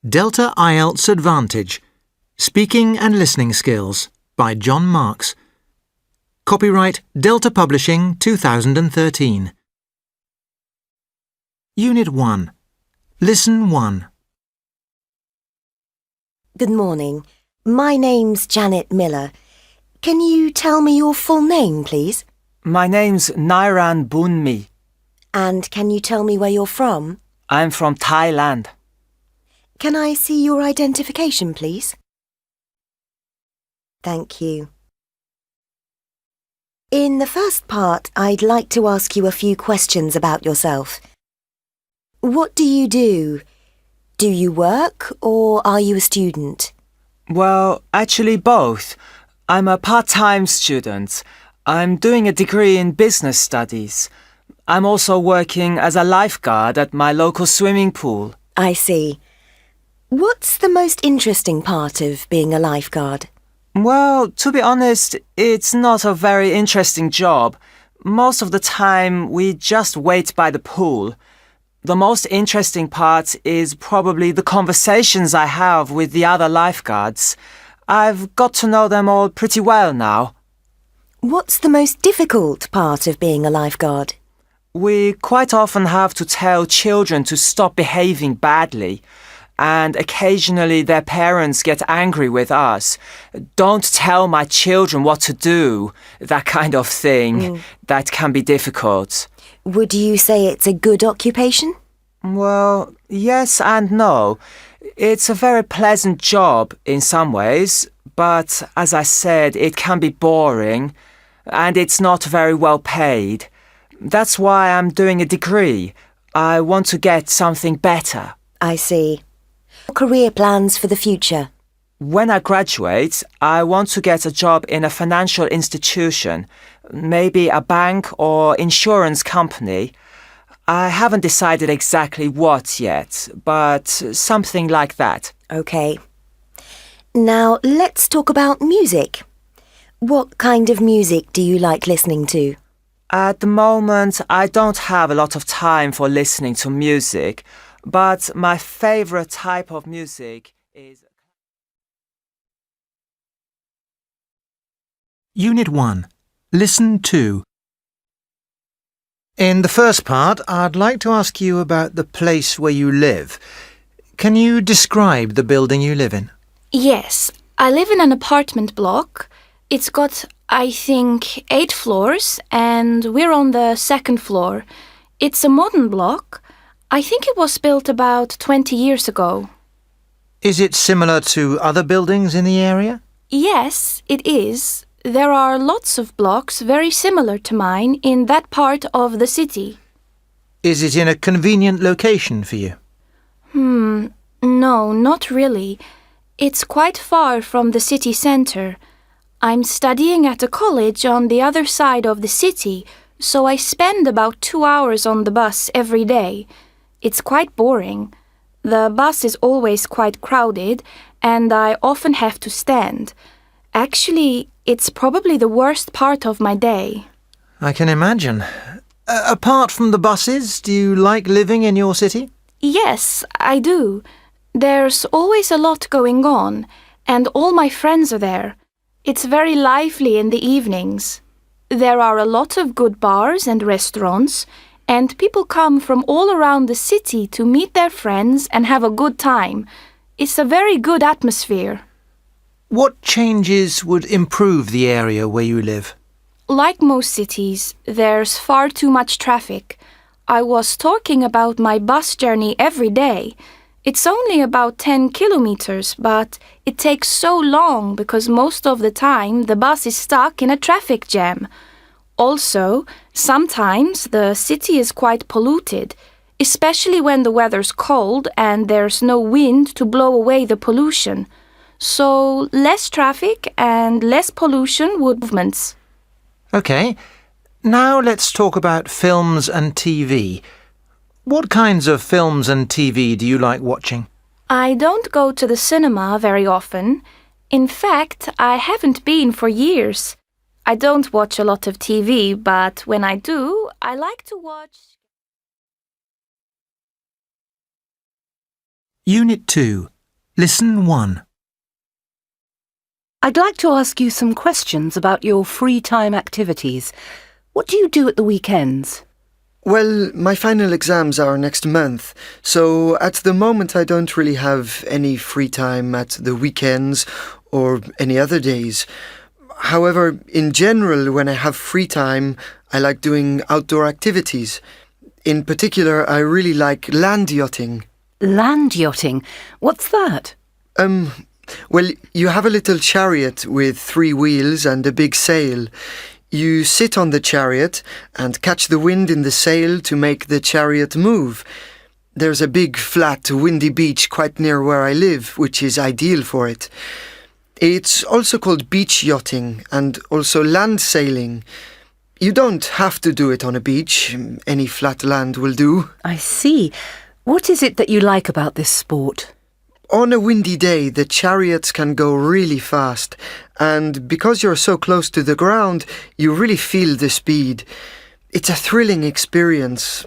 Delta IELTS Advantage Speaking and Listening Skills by John Marks. Copyright Delta Publishing 2013. Unit 1. Listen 1. Good morning. My name's Janet Miller. Can you tell me your full name, please? My name's Nairan Bunmi. And can you tell me where you're from? I'm from Thailand. Can I see your identification, please? Thank you. In the first part, I'd like to ask you a few questions about yourself. What do you do? Do you work or are you a student? Well, actually both. I'm a part-time student. I'm doing a degree in business studies. I'm also working as a lifeguard at my local swimming pool. I see. What's the most interesting part of being a lifeguard? Well, to be honest, it's not a very interesting job. Most of the time, we just wait by the pool. The most interesting part is probably the conversations I have with the other lifeguards. I've got to know them all pretty well now. What's the most difficult part of being a lifeguard? We quite often have to tell children to stop behaving badly. And occasionally their parents get angry with us. Don't tell my children what to do, that kind of thing. That can be difficult. Would you say it's a good occupation? Well, yes and no. It's a very pleasant job in some ways, but as I said, it can be boring and it's not very well paid. That's why I'm doing a degree. I want to get something better. I see. Career plans for the future? When I graduate, I want to get a job in a financial institution, maybe a bank or insurance company. I haven't decided exactly what yet, but something like that. Okay. Now let's talk about music. What kind of music do you like listening to? At the moment, I don't have a lot of time for listening to music. But my favorite type of music is... Unit 1. Listen 2. In the first part, I'd like to ask you about the place where you live. Can you describe the building you live in? Yes, I live in an apartment block. It's got, I think, 8 floors and we're on the 2nd floor. It's a modern block. I think it was built about 20 years ago. Is it similar to other buildings in the area? Yes, it is. There are lots of blocks very similar to mine in that part of the city. Is it in a convenient location for you? No, not really. It's quite far from the city centre. I'm studying at a college on the other side of the city, so I spend about 2 hours on the bus every day. It's quite boring. The bus is always quite crowded and I often have to stand. Actually, it's probably the worst part of my day. I can imagine. Apart from the buses, do you like living in your city? Yes, I do. There's always a lot going on and all my friends are there. It's very lively in the evenings. There are a lot of good bars and restaurants, and people come from all around the city to meet their friends and have a good time. It's a very good atmosphere. What changes would improve the area where you live? Like most cities, there's far too much traffic. I was talking about my bus journey every day. It's only about 10 kilometers, but it takes so long because most of the time the bus is stuck in a traffic jam. Also, sometimes the city is quite polluted, especially when the weather's cold and there's no wind to blow away the pollution. So, less traffic and less pollution would movements. OK. Now let's talk about films and TV. What kinds of films and TV do you like watching? I don't go to the cinema very often. In fact, I haven't been for years. I don't watch a lot of TV, but when I do, I like to watch... Unit 2. Listen 1. I'd like to ask you some questions about your free time activities. What do you do at the weekends? Well, my final exams are next month, so at the moment I don't really have any free time at the weekends or any other days. However, in general, when I have free time, I like doing outdoor activities. In particular, I really like land yachting. Land yachting? What's that? Well, you have a little chariot with 3 wheels and a big sail. You sit on the chariot and catch the wind in the sail to make the chariot move. There's a big, flat, windy beach quite near where I live, which is ideal for it. It's also called beach yachting and also land sailing. You don't have to do it on a beach. Any flat land will do. I see. What is it that you like about this sport? On a windy day, the chariots can go really fast, and because you're so close to the ground, you really feel the speed. It's a thrilling experience.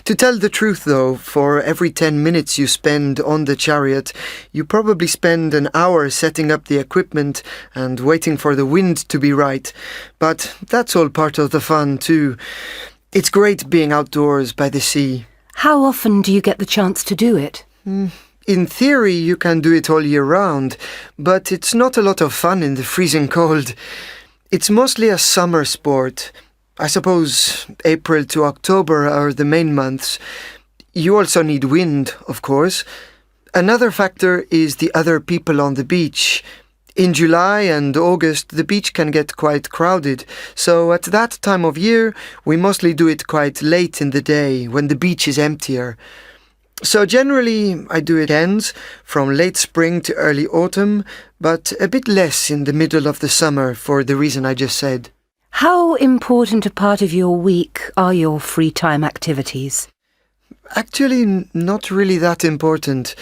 To tell the truth, though, for every 10 minutes you spend on the chariot, you probably spend an hour setting up the equipment and waiting for the wind to be right. But that's all part of the fun, too. It's great being outdoors by the sea. How often do you get the chance to do it? In theory, you can do it all year round, but it's not a lot of fun in the freezing cold. It's mostly a summer sport. I suppose April to October are the main months. You also need wind, of course. Another factor is the other people on the beach. In July and August, the beach can get quite crowded, so at that time of year, we mostly do it quite late in the day, when the beach is emptier. So generally, I do it ends from late spring to early autumn, but a bit less in the middle of the summer for the reason I just said. How important a part of your week are your free time activities? Actually, not really that important.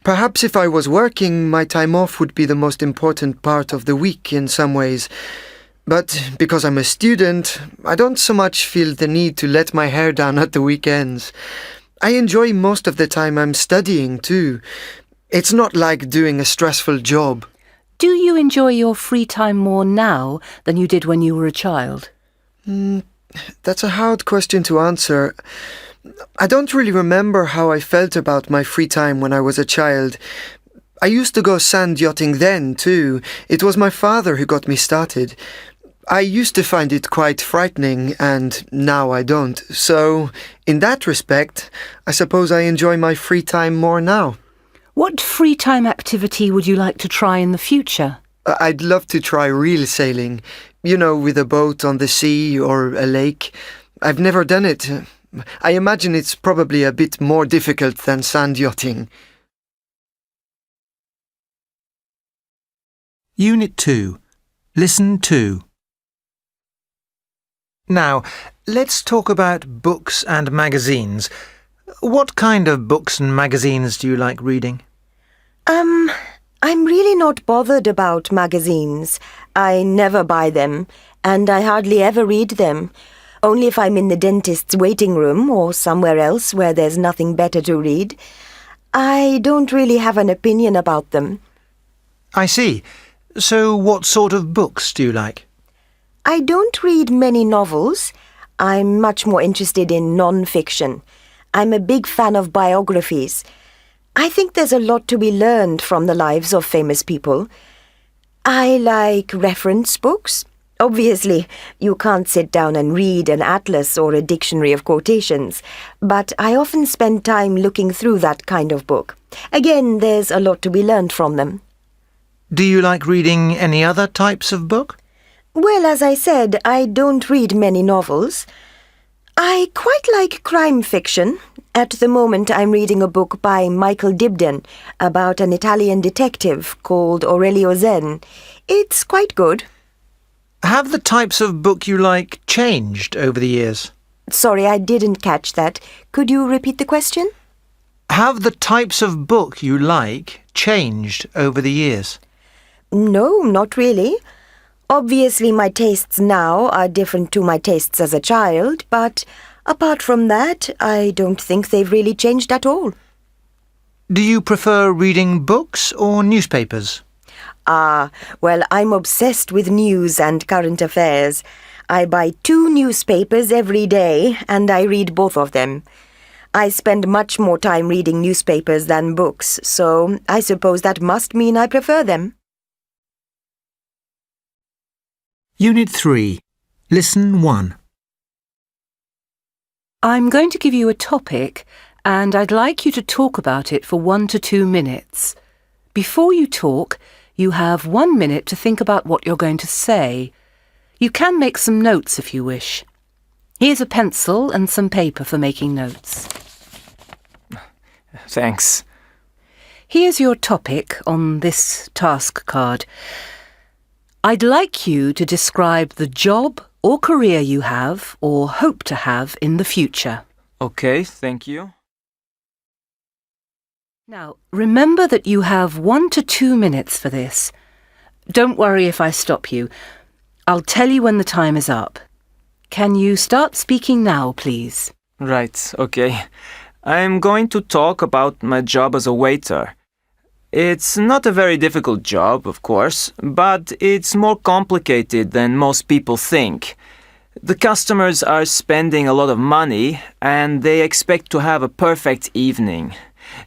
Perhaps if I was working, my time off would be the most important part of the week in some ways. But because I'm a student, I don't so much feel the need to let my hair down at the weekends. I enjoy most of the time I'm studying too. It's not like doing a stressful job. Do you enjoy your free time more now than you did when you were a child? That's a hard question to answer. I don't really remember how I felt about my free time when I was a child. I used to go sand yachting then too. It was my father who got me started. I used to find it quite frightening, and now I don't. So, in that respect, I suppose I enjoy my free time more now. What free time activity would you like to try in the future? I'd love to try real sailing, with a boat on the sea or a lake. I've never done it. I imagine it's probably a bit more difficult than sand yachting. Unit 2. Listen 2. Now, let's talk about books and magazines. What kind of books and magazines do you like reading? I'm really not bothered about magazines. I never buy them, and I hardly ever read them. Only if I'm in the dentist's waiting room or somewhere else where there's nothing better to read. I don't really have an opinion about them. I see. So what sort of books do you like? I don't read many novels. I'm much more interested in non-fiction. I'm a big fan of biographies. I think there's a lot to be learned from the lives of famous people. I like reference books. Obviously, you can't sit down and read an atlas or a dictionary of quotations, but I often spend time looking through that kind of book. Again, there's a lot to be learned from them. Do you like reading any other types of book? Well, as I said, I don't read many novels. I quite like crime fiction. At the moment, I'm reading a book by Michael Dibdin about an Italian detective called Aurelio Zen. It's quite good. Have the types of book you like changed over the years? Sorry, I didn't catch that. Could you repeat the question? Have the types of book you like changed over the years? No, not really. Obviously, my tastes now are different to my tastes as a child, but apart from that, I don't think they've really changed at all. Do you prefer reading books or newspapers? Well, I'm obsessed with news and current affairs. I buy 2 newspapers every day and I read both of them. I spend much more time reading newspapers than books, so I suppose that must mean I prefer them. Unit 3. Listen 1. I'm going to give you a topic and I'd like you to talk about it for 1 to 2 minutes. Before you talk, you have 1 minute to think about what you're going to say. You can make some notes if you wish. Here's a pencil and some paper for making notes. Thanks. Here's your topic on this task card. I'd like you to describe the job or career you have or hope to have in the future. Okay, thank you. Now, remember that you have 1 to 2 minutes for this. Don't worry if I stop you. I'll tell you when the time is up. Can you start speaking now, please? Right, okay. I'm going to talk about my job as a waiter. It's not a very difficult job, of course, but it's more complicated than most people think. The customers are spending a lot of money and they expect to have a perfect evening.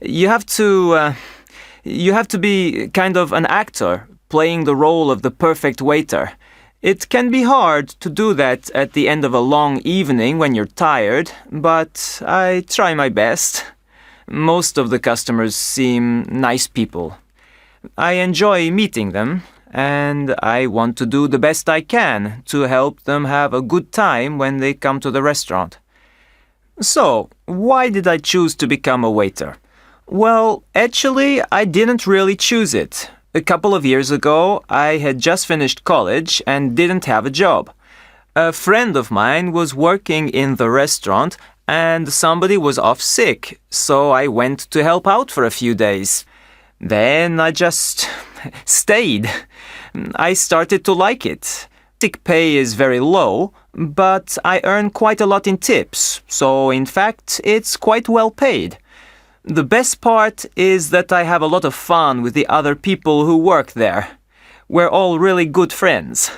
You have to be kind of an actor, playing the role of the perfect waiter. It can be hard to do that at the end of a long evening when you're tired, but I try my best. Most of the customers seem nice people. I enjoy meeting them, and I want to do the best I can to help them have a good time when they come to the restaurant. So, why did I choose to become a waiter? Well, actually, I didn't really choose it. A couple of years ago, I had just finished college and didn't have a job. A friend of mine was working in the restaurant and somebody was off sick, so I went to help out for a few days. Then I just stayed. I started to like it. Sick pay is very low, but I earn quite a lot in tips, so in fact, it's quite well paid. The best part is that I have a lot of fun with the other people who work there. We're all really good friends.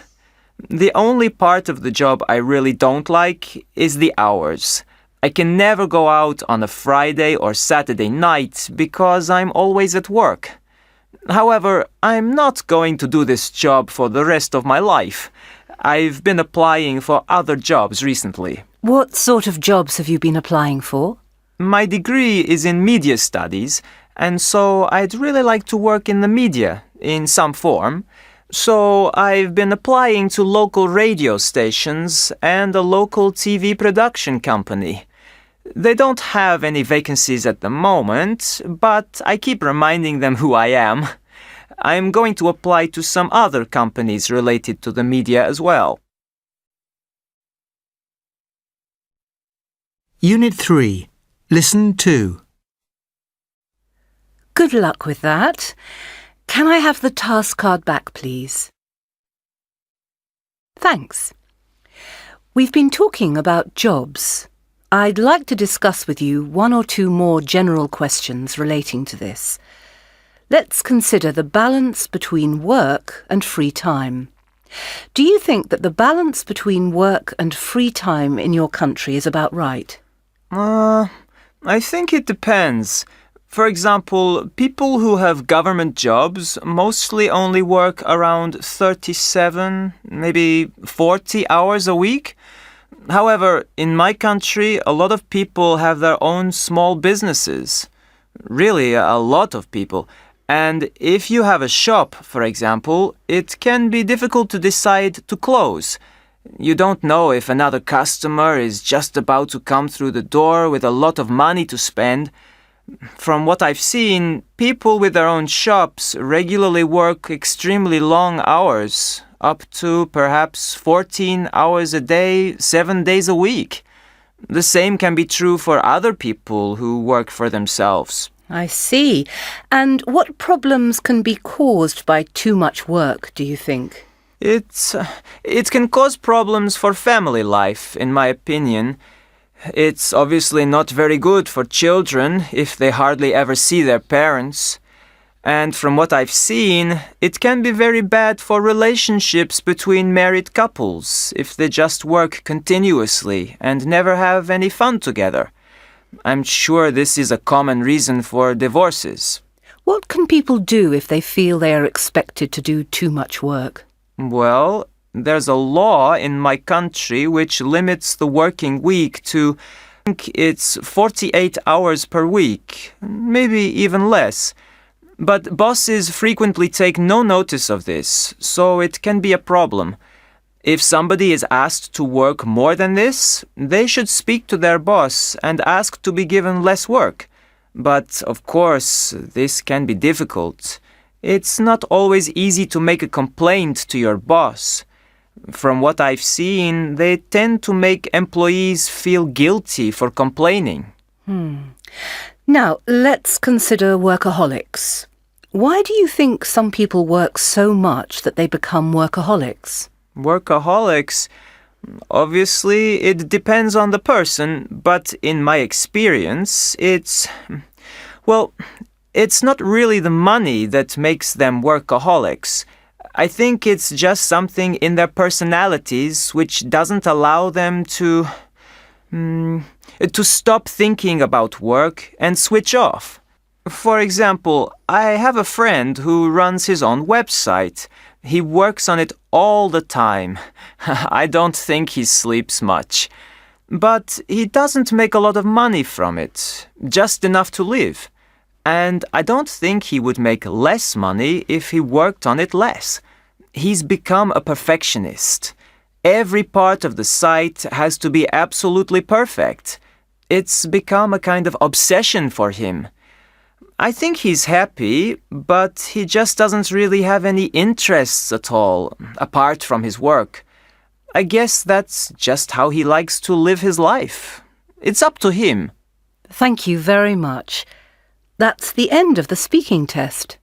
The only part of the job I really don't like is the hours. I can never go out on a Friday or Saturday night because I'm always at work. However, I'm not going to do this job for the rest of my life. I've been applying for other jobs recently. What sort of jobs have you been applying for? My degree is in media studies, and so I'd really like to work in the media in some form. So I've been applying to local radio stations and a local TV production company. They don't have any vacancies at the moment, but I keep reminding them who I am. I'm going to apply to some other companies related to the media as well. Unit 3. Listen 2. Good luck with that. Can I have the task card back, please? Thanks. We've been talking about jobs. I'd like to discuss with you 1 or 2 more general questions relating to this. Let's consider the balance between work and free time. Do you think that the balance between work and free time in your country is about right? I think it depends. For example, people who have government jobs mostly only work around 37, maybe 40 hours a week. However, in my country, a lot of people have their own small businesses. Really, a lot of people. And if you have a shop, for example, it can be difficult to decide to close. You don't know if another customer is just about to come through the door with a lot of money to spend. From what I've seen, people with their own shops regularly work extremely long hours, up to perhaps 14 hours a day, 7 days a week. The same can be true for other people who work for themselves. I see. And what problems can be caused by too much work, do you think? It can cause problems for family life, in my opinion. It's obviously not very good for children if they hardly ever see their parents. And from what I've seen, it can be very bad for relationships between married couples if they just work continuously and never have any fun together. I'm sure this is a common reason for divorces. What can people do if they feel they are expected to do too much work? Well, there's a law in my country which limits the working week to, I think it's 48 hours per week, maybe even less. But bosses frequently take no notice of this, so it can be a problem. If somebody is asked to work more than this, they should speak to their boss and ask to be given less work. But, of course, this can be difficult. It's not always easy to make a complaint to your boss. From what I've seen, they tend to make employees feel guilty for complaining. Now, let's consider workaholics. Why do you think some people work so much that they become workaholics? Workaholics? Obviously, it depends on the person, but in my experience, it's not really the money that makes them workaholics. I think it's just something in their personalities which doesn't allow them to stop thinking about work and switch off. For example, I have a friend who runs his own website. He works on it all the time. I don't think he sleeps much. But he doesn't make a lot of money from it, just enough to live. And I don't think he would make less money if he worked on it less. He's become a perfectionist. Every part of the site has to be absolutely perfect. It's become a kind of obsession for him. I think he's happy, but he just doesn't really have any interests at all, apart from his work. I guess that's just how he likes to live his life. It's up to him. Thank you very much. That's the end of the speaking test.